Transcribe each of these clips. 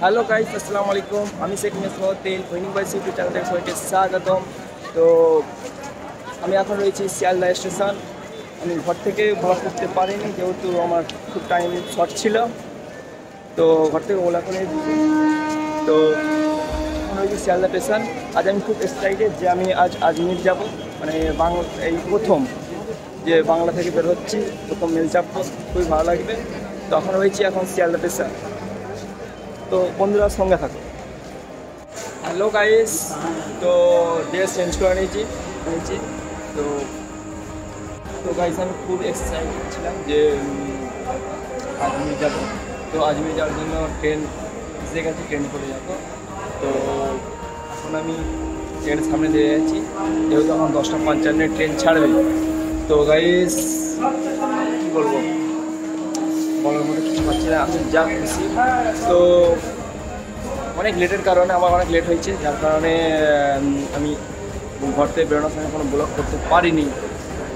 Hello guys, আসসালামু আলাইকুম। আমি শেখ মেসবাউদ্দিন, উইনিং বয়েস ইউটিউব চ্যানেলে সবাইকে স্বাগতম। তো আমি এখন রয়েছি শিয়ালদা স্টেশন। আমি ঘর থেকে ব্লগ করতে পারিনি যেহেতু আমার খুব টাইম শর্ট ছিল, তো ঘর থেকে ওলা করে দিচ্ছি। তো এখন রয়েছি শিয়ালদা স্টেশন। আজ আমি খুব এক্সাইটেড যে আমি আজ আজমির যাব, মানে এই প্রথম যে বাংলা থেকে বের হচ্ছি, প্রথম মেল চাপবো, খুবই ভালো লাগবে। তো এখন রয়েছি এখন শিয়ালদা স্টেশন। তো বন্ধুরা সঙ্গে থাকো। হ্যালো গাইস, তো ড্রেস চেঞ্জ করে নিয়েছি। তো তো গাইস আমি খুব এক্সাইটেড ছিলাম যে আজমির যাবো। তো আজমির যাওয়ার জন্য ট্রেন এসে গেছে, ট্রেন করে যাবো। তো এখন আমি ট্রেনের সামনে দিয়ে যাচ্ছি, যেহেতু এখন 10:55 ট্রেন ছাড়বে। তো গাইস কী বলবো, বলার মধ্যে কিছু পাচ্ছি না, আমি যা খুশি। তো অনেক লেটের কারণে আমার অনেক লেট হয়েছে, যার কারণে আমি ঘর থেকে বেরোনোর সময় কোনো ব্লগ করতে পারিনি।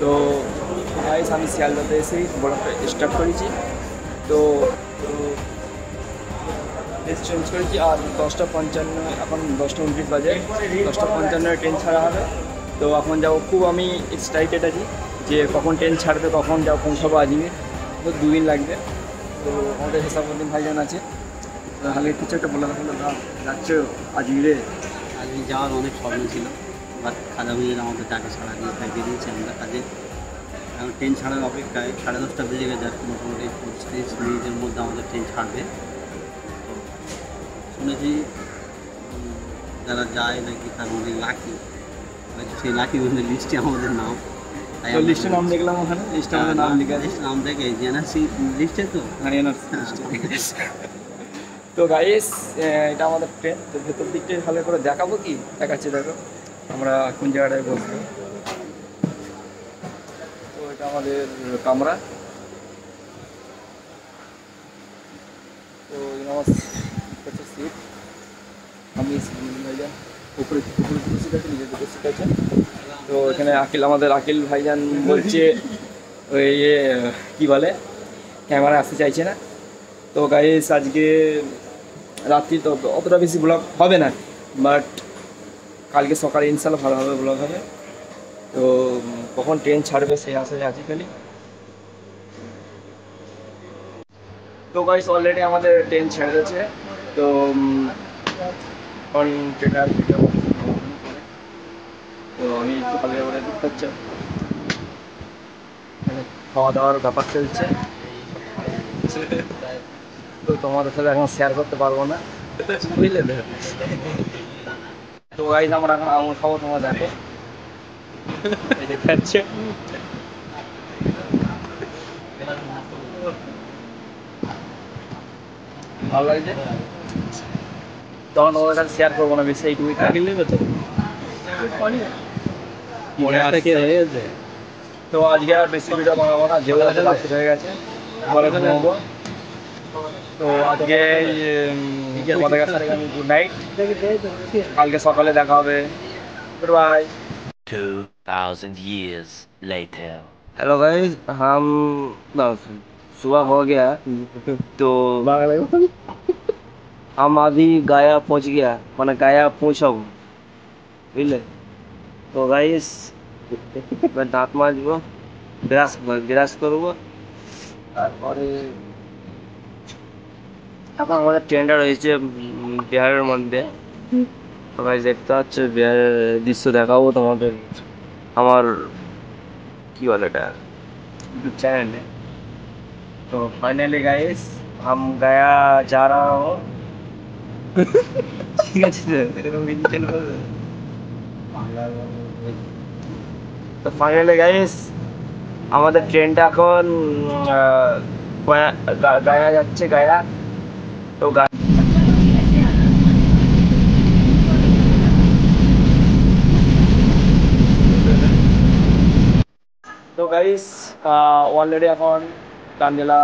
তো গাইস আমি শিয়ালদাতে এসেই ব্লগটা স্টার্ট করেছি। তো ড্রেস চেঞ্জ করেছি, আর 10:55, এখন 10:29 বাজে, 10:55 ট্রেন ছাড়া হবে। তো এখন যাবো, খুব আমি এক্সাইটেড আছি যে কখন ট্রেন ছাড়বে, কখন যাবো, পৌঁছাবো আজমির। তো 2 দিন লাগবে। তো আমাদের হেসাবুদ্দিন ভাইজান আছে, তাহলে কিছু একটা বলে রাখলো না, যাচ্ছ আজমিরে। আজকে যাওয়ার অনেক স্বপ্ন ছিল, বাট খাজা ভাইয়ের আমাদের ডাকে সাড়া দিয়ে তাই বেরিয়েছি আমরা কাজে। এখন ট্রেন ছাড়ার অপেক্ষায় 10:30 বেজে গেছে, আর মোটামুটি 25-30 মিনিটের মধ্যে আমাদের ট্রেন ছাড়বে। তো শুনেছি যারা যায় নাকি তার অনেক লাকি, সেই লাকি বন্ধু লিস্টে আমাদের নাম। তাই তো লিস্টে নাম দেখলাম, ওখানে লিস্টে আমাদের নাম লেখা আছে। নাম দেখে জেনাসি লিস্টে তো তো গাইস এটা আমাদের ট্রেন। তো ভেতর দিকটা ভালো করে দেখাবো, কি দেখাচ্ছি দেখো আমরা কোন জায়গাটায় বসবো। তো এটা আমাদের কামরা। তো আমার হচ্ছে সিট, আমি ভাইজান উপরে উপরে সিট আছে, নিজের দুটো সিট আছে। তো এখানে আমাদের আকিল ভাইজান বলছে ওই কী বলে, ক্যামেরা আসতে চাইছে না। তো গাইস আজকে রাত্রি তো অতটা বেশি ব্লগ হবে না, বাট কালকে সকালে ইনশাল্লাহ ভালোভাবে ব্লগ হবে। তো কখন ট্রেন ছাড়বে সেই আশায় আছি খালি। তো গাইস অলরেডি আমাদের ট্রেন ছেড়ে গেছে। তো এখন ট্রেনার ভিডিও, তো আমি একটু ভালো করে দেখতে পাচ্ছি খাওয়া দাওয়ার ব্যাপার চলছে। তো তোমাদের সাথে এখন শেয়ার করতে পারবো না, বুঝলে তো। তো গাইস আমরা এখন আমুল খাবো, তোমরা দেখো, এই দেখতে পাচ্ছ। ভালো লাগছে, তখন ওদের কাছে শেয়ার করবো না বেশি, এইটুকুই থাকলে তো মনে আছে কি হয়ে গেছে। তো আজকে আর বেশি ভিডিও বানাবো না, যেহেতু রাত্রি হয়ে গেছে, ঘরে ঘুমাবো। তো আজকে তোমাদের কাছে আমি গুড নাইট, কালকে সকালে দেখা হবে, good bye. 2000 years later. Hello guys, हम सुबह हो गया, तो हम अभी गया पहुंच गया, मैंने गया पहुंचा हूँ, বুঝলে। তো গাইস এবার দাঁত মাজবো, ব্রাশ ব্রাশ করবো, তারপরে এখন আমাদের ট্রেনটা রয়েছে বিহারের মধ্যে। তো গাইস দেখতে পাচ্ছ বিহারের দৃশ্য দেখাবো তোমাদের আমার কি বলে এটা यूट्यूब चैनल है। तो फाइनली गाइस हम गया जा रहा हूँ। ঠিক আছে এরকম মেনটেন করবে। তো ফাইনালি গাইস আমাদের ট্রেনটা এখন গায়া যাচ্ছে, গায়া। তো তো গাইস অলরেডি এখন টান্ডেলা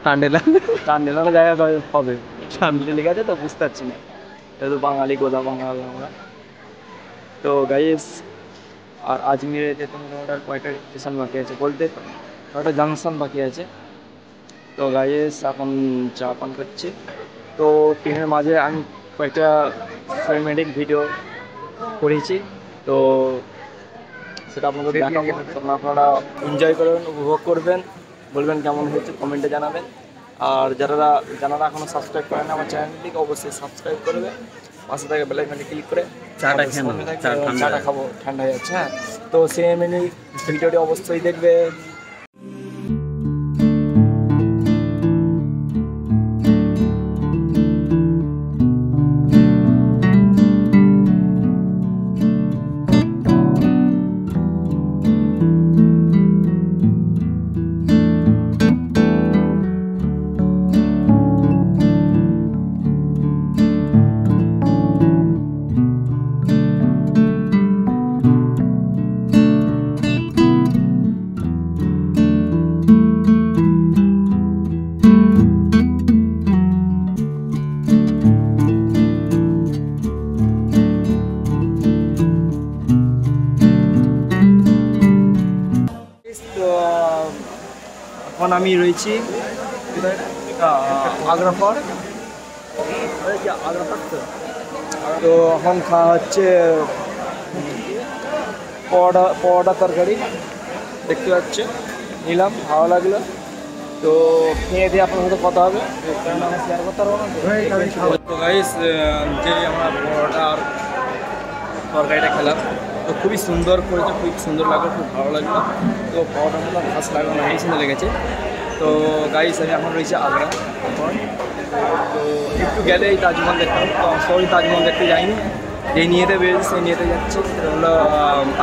টান্ডেলা টান্ডেলা জায়গা হবে, সামনে লেগে আছে তো বুঝতে পারছি না, যেহেতু বাঙালি, গোদা বাঙাল আমরা। তো গাইস আর আজমিরে যেতে মোটামুটি কয়টা স্টেশন বাকি আছে বলতে, কয়টা জাংশন বাকি আছে। তো গাইস এখন চা পান করছি, তো ট্রেনের মাঝে আমি কয়েকটা সিনেমেটিক ভিডিও করেছি, তো সেটা আপনাদের দেখাবো। তখন আপনারা এনজয় করবেন, উপভোগ করবেন, বলবেন কেমন হয়েছে, কমেন্টে জানাবেন। আর যারা এখনও সাবস্ক্রাইব করেন আমার চ্যানেলটিকে অবশ্যই সাবস্ক্রাইব করবে, পাশে থেকে বেল আইকনে ক্লিক করে চাটা খাবো, ঠান্ডা হয়ে যাচ্ছে। হ্যাঁ, তো সিনেমেটিক ভিডিওটি অবশ্যই দেখবে। তো এখন আমি রয়েছি আগ্রা ফোর্ট, তো এখন খাওয়া হচ্ছে পরোটা তরকারি, দেখতে পাচ্ছে, নিলাম, ভালো লাগলো। তো খেয়ে দিয়ে আপনার সাথে কথা হবে, শেয়ার করতে পারবো না। তো গাইস, যে আমরা পরোটা আর তরকারিটা খেলাম, তো খুবই সুন্দর করেছে, খুব সুন্দর লাগলো, খুব ভালো লাগলো। তো পরোটার মতো ঘাস লাগলো না, এই সুন্দর লেগেছে। তো গাইস, আমি এখন রয়েছে আগ্রা। তো একটু গেলে এই তাজমহল দেখতাম, তো সরি তাজমহল দেখতে যাইনি, এই নিয়েতে বেরিয়েছি, সেই নিয়েতে যাচ্ছি, সেটা হলো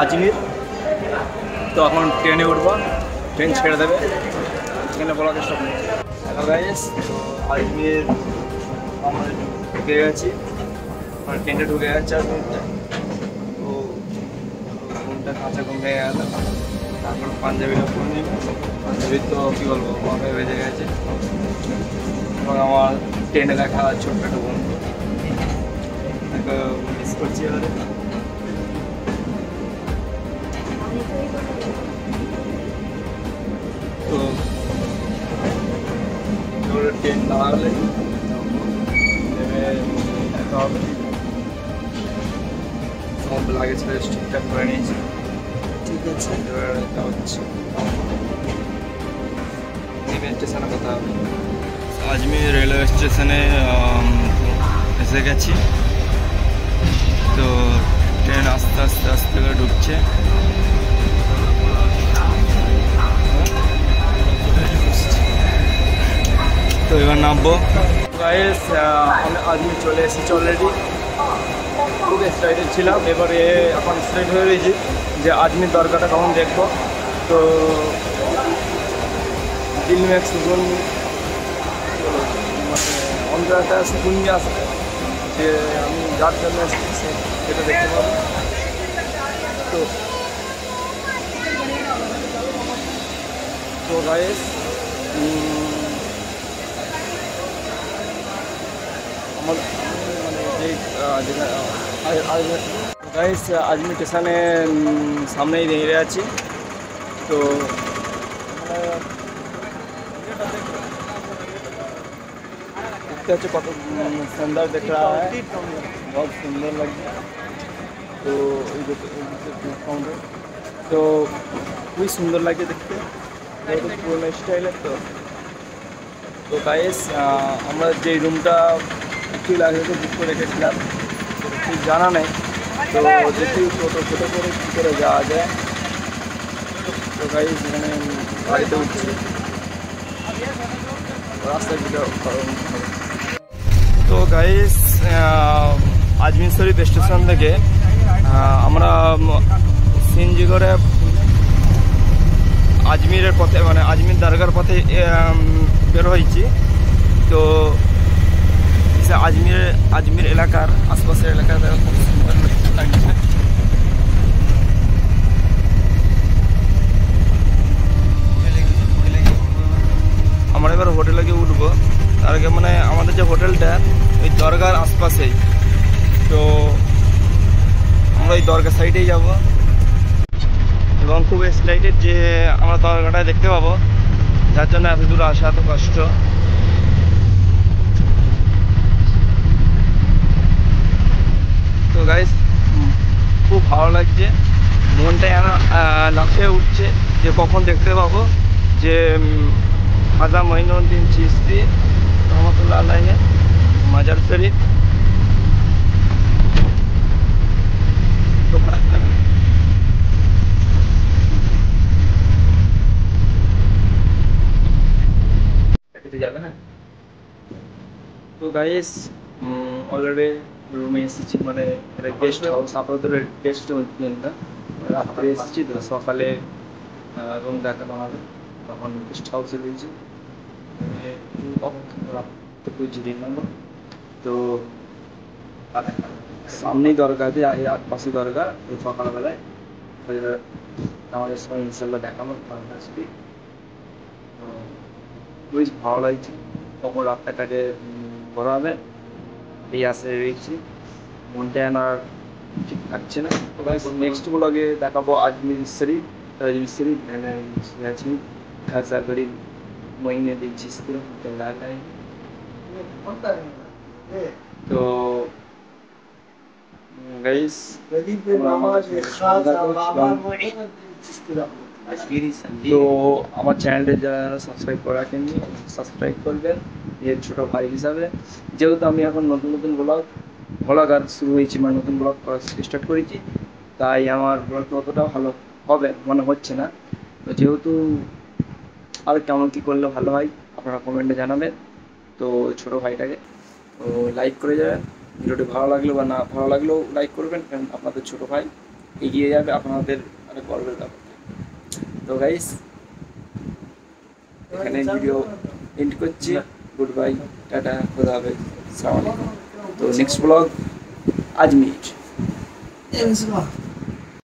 আজমির। তো এখন ট্রেনে উঠবো, ট্রেন ছেড়ে দেবে, এখানে বলার চেষ্টা করি। হ্যালো গাইস, তো আজমির আমরা ঢুকে গেছি, ট্রেনটা ঢুকে যাচ্ছে আজমিরটা। তো ঘুমটা কাঁচা ঘুম হয়ে গেল, তারপর পাঞ্জাবিটা পরে নিল। পাঞ্জাবি তো কী বলবো, মাথায় বেজে গেছে। এবং আমার ট্রেনে দেখা ছোট্ট একটা বন্ধু, তাকে মিস করছি এবারে। তো ট্রেন দাঁড়ালে দেখা হবে। সব লাগেজ ঠিকঠাক করে নিয়েছি, ঠিক আছে। এবার এটা হচ্ছে স্টেশনে কথা হবে। আজমির রেলওয়ে স্টেশনে এসে গেছি। তো ট্রেন আস্তে আস্তে আস্তে করে ঢুকছে। তো এবার নামবো। গাইস, আমি আজমির চলে এসেছি অলরেডি, খুব এক্সাইটেড ছিলাম। এবারে এখন এক্সাইটেড হয়ে রয়েছি যে আজমির দরগাটা কখন দেখবো। তো দিল মে এক সুকুন, অন্তর একটা সুকুন নিয়ে আসবে যে আমি যার জন্য এসেছি সেটা দেখতে পাবো। তো গাইস, আমার মানে যে গাইস আজমির স্টেশনে সামনেই দাঁড়িয়ে আছি। তো দেখতে হচ্ছে কত সুন্দর দেখ রা है, बहुत सुंदर लगे। तो प्लेटफॉर्म तो খুবই সুন্দর লাগে দেখতে, যেহেতু পুরোনো স্টাইলের। তো গাইস, আমরা যে রুমটা একটু লাগে বুক করে রেখেছিলাম, ঠিক জানা নেই। তো দেখি ছোটো ছোটো করে কী করে যাওয়া যায়। তো গাইস, এখানে গাড়িতে উঠছি, রাস্তায় ভিডিও। তো গাইস, আজমির শরীফ স্টেশন থেকে আমরা সিএনজি করে আজমিরের পথে, মানে আজমির দরগার পথে বের হয়েছি। তো আজমির এলাকার আশপাশের এলাকা খুব সুন্দর লাগছে। আমরা এবার হোটেলে গিয়ে উঠবো। তার আগে মানে আমাদের যে হোটেলটা ওই দরগার আশপাশেই, তো আমরা ওই দরগার সাইডেই যাব। এবং খুব এক্সাইটেড যে আমরা দরগাটা দেখতে পাবো, যার জন্য এত দূর আসা এত কষ্ট। লাগছে, মনটা লাফিয়ে উঠছে যে কখন দেখতে পাবো যে খাজা মঈনুদ্দিন চিশতি রহমতুল্লাহ আলাইহি মাজার শরীফ। যাবে না তো গাইস, অলরেডি রুমে এসেছি, মানে গেস্ট হাউস, আপাতত গেস্ট হাউস, রাত্রে এসেছি তো সকালে রুম দেখানো হবে, তখন গেস্ট হাউসে রয়েছি তো সামনেই দরকার আছে, আশপাশে দরকার সকালবেলায় আমাদের সঙ্গে ইনশাল্লাহ দেখাবো আসবি। বেশ ভালো লাগছে, তখন রাস্তাটাকে ঘোরা হবে, এই আসে রয়েছি, মনটা আর ঠিক থাকছে না। নেক্সট ব্লগে দেখাবো আজমির শরীফ, খাজা গরিব মঈনুদ্দিন চিশতি রহমতুল্লাহ আলাইহি। তো গাইস, তো আমার চ্যানেলটা যারা সাবস্ক্রাইব করে রাখেননি সাবস্ক্রাইব করবেন এর ছোটো ভাই হিসাবে, যেহেতু আমি এখন নতুন নতুন ব্লগার শুরু হয়েছি, মানে নতুন ব্লগ করা স্টার্ট করেছি, তাই আমার ব্লগ অতটাও ভালো হবে মনে হচ্ছে না। তো যেহেতু আর কেমন কী করলে ভালো হয় আপনারা কমেন্টে জানাবেন। তো ছোটো ভাইটাকে তো লাইক করে যাবেন, ভিডিওটি ভালো লাগলো বা না ভালো লাগলেও লাইক করবেন, কারণ আপনাদের ছোটো ভাই এগিয়ে যাবে আপনাদের অনেক গর্বের ব্যাপার। তো গাইস, এখানে ভিডিও এন্ড করছি, গুড বাই, টাটা, খোদা হাফেজ, আসসালামু আলাইকুম। তো নেক্সট ব্লগ আজমির।